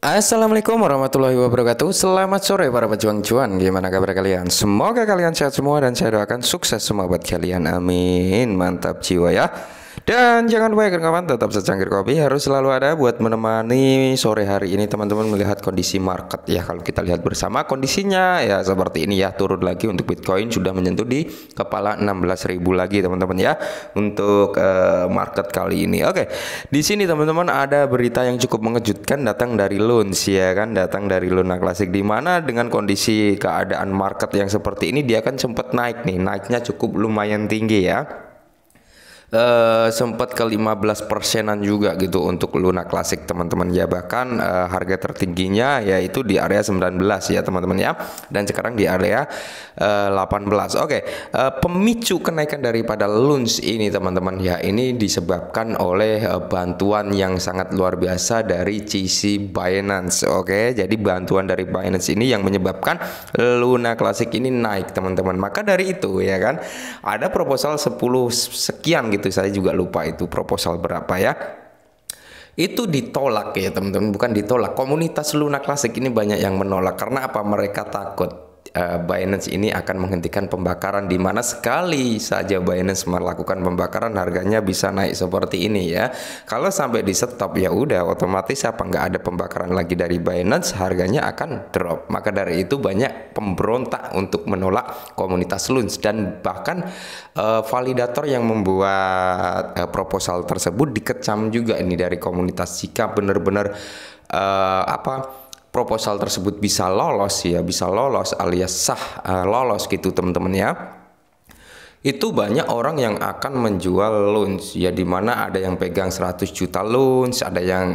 Assalamualaikum warahmatullahi wabarakatuh. Selamat sore para pejuang cuan. Gimana kabar kalian? Semoga kalian sehat semua dan saya doakan sukses semua buat kalian. Amin. Mantap jiwa ya. Dan jangan lupa ya kawan, tetap secangkir kopi harus selalu ada buat menemani sore hari ini teman-teman melihat kondisi market ya. Kalau kita lihat bersama kondisinya ya seperti ini ya, turun lagi untuk Bitcoin sudah menyentuh di kepala 16.000 lagi teman-teman ya untuk market kali ini. Oke. Di sini teman-teman ada berita yang cukup mengejutkan datang dari Lunch ya kan, datang dari Luna Classic, di mana dengan kondisi keadaan market yang seperti ini dia kan sempat naik nih, naiknya cukup lumayan tinggi ya. Sempat ke 15%-an juga gitu untuk Luna Classic teman-teman ya, bahkan harga tertingginya yaitu di area 19 ya teman-teman ya, dan sekarang di area 18. Oke. Pemicu kenaikan daripada Lunch ini teman-teman ya, ini disebabkan oleh bantuan yang sangat luar biasa dari sisi Binance. Oke, jadi bantuan dari Binance ini yang menyebabkan Luna Classic ini naik teman-teman. Maka dari itu ya kan, ada proposal 10 sekian gitu, saya juga lupa itu proposal berapa ya, itu ditolak ya teman-teman. Bukan ditolak, komunitas Luna Classic ini banyak yang menolak. Karena apa? Mereka takut Binance ini akan menghentikan pembakaran, di mana sekali saja Binance melakukan pembakaran harganya bisa naik seperti ini ya. Kalau sampai di stop ya udah otomatis apa, nggak ada pembakaran lagi dari Binance, harganya akan drop. Maka dari itu banyak pemberontak untuk menolak komunitas Lunch, dan bahkan validator yang membuat proposal tersebut dikecam juga ini dari komunitas jika benar-benar proposal tersebut bisa lolos ya, bisa lolos alias sah, lolos gitu teman-teman ya. Itu banyak orang yang akan menjual Lunch ya, dimana ada yang pegang 100 juta Lunch, ada yang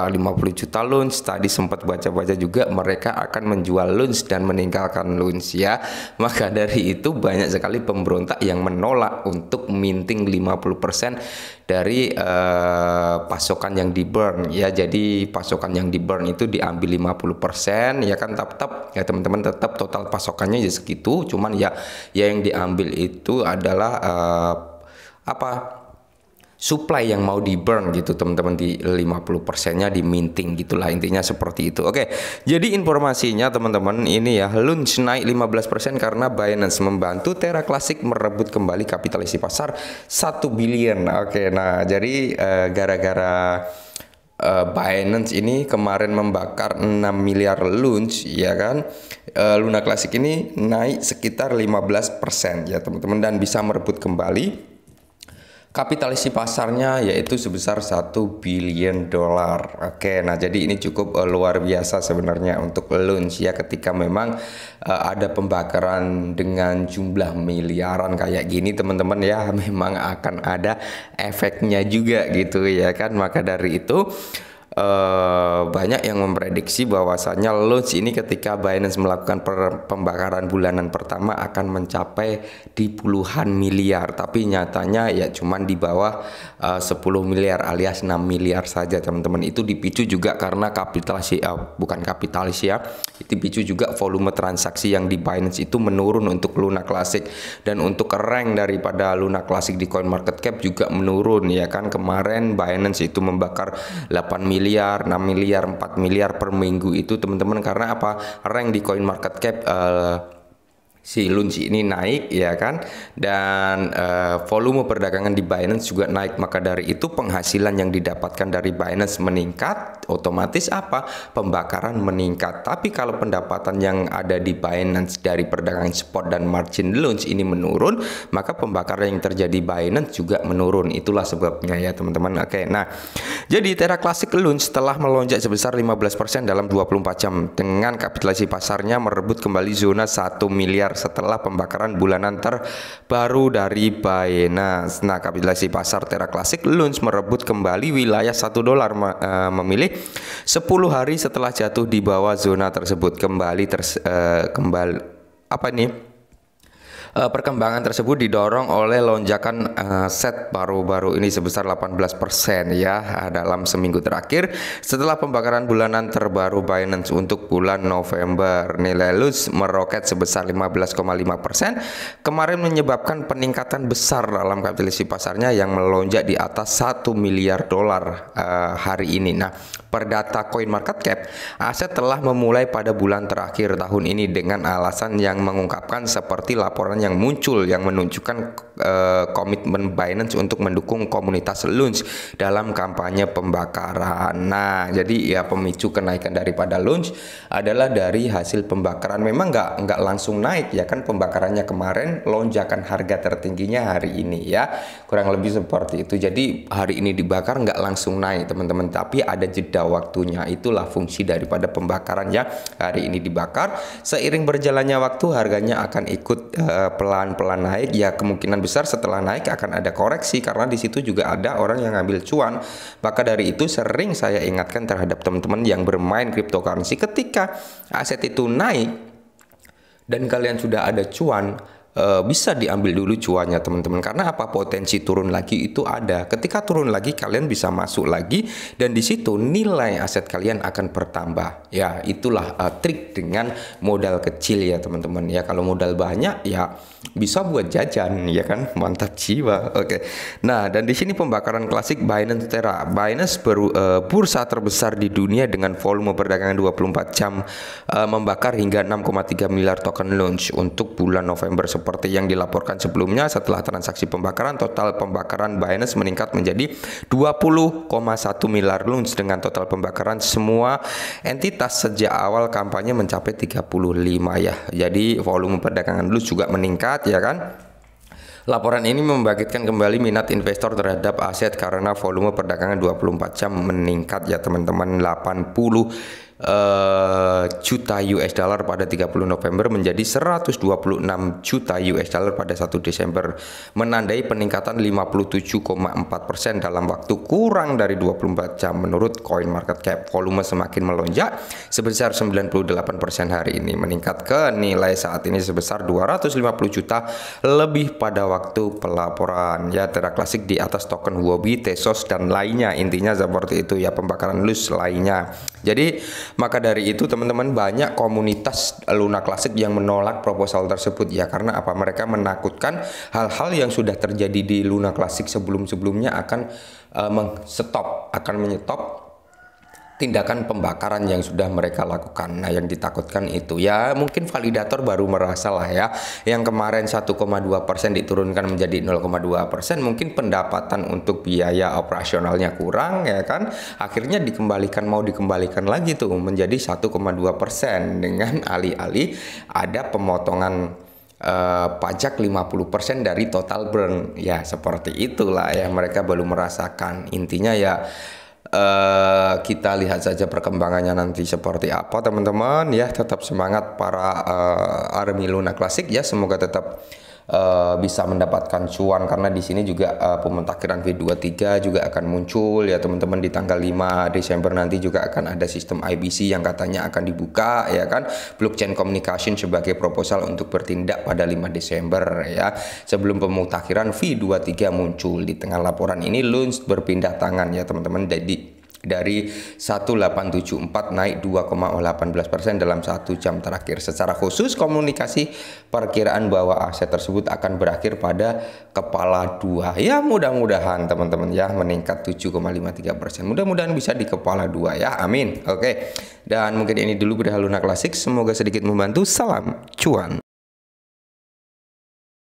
50 juta Lunch. Tadi sempat baca-baca juga mereka akan menjual Lunch dan meninggalkan Lunch ya. Maka dari itu banyak sekali pemberontak yang menolak untuk minting 50% dari pasokan yang di burn ya. Jadi pasokan yang di burn itu diambil 50% ya kan, tetap ya teman-teman, tetap total pasokannya ya segitu, cuman ya yang diambil itu adalah supply yang mau di burn gitu teman-teman, di 50%-nya di minting gitulah, intinya seperti itu. Oke, jadi informasinya teman-teman ini ya, Lunch naik 15% karena Binance membantu Terra Classic merebut kembali kapitalisasi pasar 1 billion. Oke, nah jadi gara-gara Binance ini kemarin membakar 6 miliar Lunch ya kan, Luna Classic ini naik sekitar 15% ya teman-teman, dan bisa merebut kembali kapitalisasi pasarnya yaitu sebesar 1 billion dolar. Oke, nah jadi ini cukup luar biasa sebenarnya untuk Lunch ya, ketika memang ada pembakaran dengan jumlah miliaran kayak gini teman-teman ya, memang akan ada efeknya juga gitu ya kan. Maka dari itu banyak yang memprediksi bahwasannya Lunch ini ketika Binance melakukan pembakaran bulanan pertama akan mencapai di puluhan miliar, tapi nyatanya ya cuman di bawah 10 miliar alias 6 miliar saja teman-teman. Itu dipicu juga karena kapitalisasi bukan kapitalisasi ya, dipicu juga volume transaksi yang di Binance itu menurun untuk Luna Classic, dan untuk rank daripada Luna Classic di CoinMarketCap juga menurun ya kan. Kemarin Binance itu membakar 8 miliar, 6 miliar, 4 miliar per minggu itu teman-teman. Karena apa? Rank di CoinMarketCap si Lunch ini naik ya kan, dan volume perdagangan di Binance juga naik. Maka dari itu penghasilan yang didapatkan dari Binance meningkat, otomatis apa? Pembakaran meningkat. Tapi kalau pendapatan yang ada di Binance dari perdagangan spot dan margin Lunch ini menurun, maka pembakaran yang terjadi Binance juga menurun. Itulah sebabnya ya teman-teman. Oke, nah jadi Terra Classic Lunch setelah melonjak sebesar 15% dalam 24 jam dengan kapitalisasi pasarnya merebut kembali zona 1 miliar setelah pembakaran bulanan terbaru dari Binance. Nah, kapitalisasi pasar Terra Classic Lunch merebut kembali wilayah 1 dolar, memilih 10 hari setelah jatuh di bawah zona tersebut. Kembali Perkembangan tersebut didorong oleh lonjakan aset baru-baru ini sebesar 18% ya dalam seminggu terakhir setelah pembakaran bulanan terbaru Binance untuk bulan November. Nilai LUNCH meroket sebesar 15,5% kemarin menyebabkan peningkatan besar dalam kapitalisasi pasarnya yang melonjak di atas 1 miliar dolar hari ini. Nah, per data CoinMarketCap, aset telah memulai pada bulan terakhir tahun ini dengan alasan yang mengungkapkan seperti laporan yang muncul yang menunjukkan komitmen Binance untuk mendukung komunitas LUNCH dalam kampanye pembakaran. Nah, jadi ya pemicu kenaikan daripada LUNCH adalah dari hasil pembakaran. Memang nggak langsung naik ya kan, pembakarannya kemarin, lonjakan harga tertingginya hari ini ya, kurang lebih seperti itu. Jadi hari ini dibakar nggak langsung naik teman-teman, tapi ada jeda waktunya. Itulah fungsi daripada pembakaran ya. Hari ini dibakar, seiring berjalannya waktu harganya akan ikut pelan-pelan naik ya. Kemungkinan besar setelah naik akan ada koreksi karena di situ juga ada orang yang ngambil cuan. Maka dari itu sering saya ingatkan terhadap teman-teman yang bermain cryptocurrency, ketika aset itu naik dan kalian sudah ada cuan, bisa diambil dulu cuannya teman-teman, karena apa, potensi turun lagi itu ada. Ketika turun lagi kalian bisa masuk lagi dan di situ nilai aset kalian akan bertambah ya. Itulah trik dengan modal kecil ya teman-teman ya. Kalau modal banyak ya bisa buat jajan ya kan, mantap jiwa. Oke. Nah, dan di sini pembakaran klasik Binance Terra. Binance bursa terbesar di dunia dengan volume perdagangan 24 jam membakar hingga 6,3 miliar token LUNCH untuk bulan November. Seperti yang dilaporkan sebelumnya, setelah transaksi pembakaran, total pembakaran Binance meningkat menjadi 20,1 miliar LUNCH dengan total pembakaran semua entitas sejak awal kampanye mencapai 35 ya. Jadi volume perdagangan LUNCH juga meningkat ya kan. Laporan ini membangkitkan kembali minat investor terhadap aset karena volume perdagangan 24 jam meningkat ya teman-teman, 80 juta US dollar pada 30 November menjadi 126 juta US dollar pada 1 Desember, menandai peningkatan 57,4% dalam waktu kurang dari 24 jam menurut CoinMarketCap. Volume semakin melonjak sebesar 98% hari ini, meningkat ke nilai saat ini sebesar 250 juta lebih pada waktu pelaporan ya. Terra Classic di atas token Huobi, Tesos dan lainnya, intinya seperti itu ya, pembakaran LUNCH lainnya. Jadi maka dari itu teman-teman, banyak komunitas Luna Classic yang menolak proposal tersebut ya, karena apa, mereka menakutkan hal-hal yang sudah terjadi di Luna Classic sebelum-sebelumnya akan menyetop tindakan pembakaran yang sudah mereka lakukan. Nah, yang ditakutkan itu ya mungkin validator baru merasa lah ya, yang kemarin 1,2% diturunkan menjadi 0,2%, mungkin pendapatan untuk biaya operasionalnya kurang ya kan, akhirnya mau dikembalikan lagi tuh menjadi 1,2% dengan alih-alih ada pemotongan pajak 50% dari total burn ya. Seperti itulah ya, mereka belum merasakan. Intinya ya kita lihat saja perkembangannya nanti seperti apa teman-teman ya. Tetap semangat para Army Luna Classic ya, semoga tetap bisa mendapatkan cuan, karena di sini juga pemutakhiran V23 juga akan muncul ya teman-teman. Di tanggal 5 Desember nanti juga akan ada sistem IBC yang katanya akan dibuka ya kan, blockchain communication sebagai proposal untuk bertindak pada 5 Desember ya. Sebelum pemutakhiran V23 muncul, di tengah laporan ini LUNCH berpindah tangan ya teman-teman, jadi dari 1874 naik 2,18% dalam 1 jam terakhir. Secara khusus komunikasi perkiraan bahwa aset tersebut akan berakhir pada kepala 2 ya, mudah-mudahan teman-teman ya meningkat 7,53%. Mudah-mudahan bisa di kepala 2 ya, amin. Oke, dan mungkin ini dulu dari Luna Classic, semoga sedikit membantu. Salam cuan.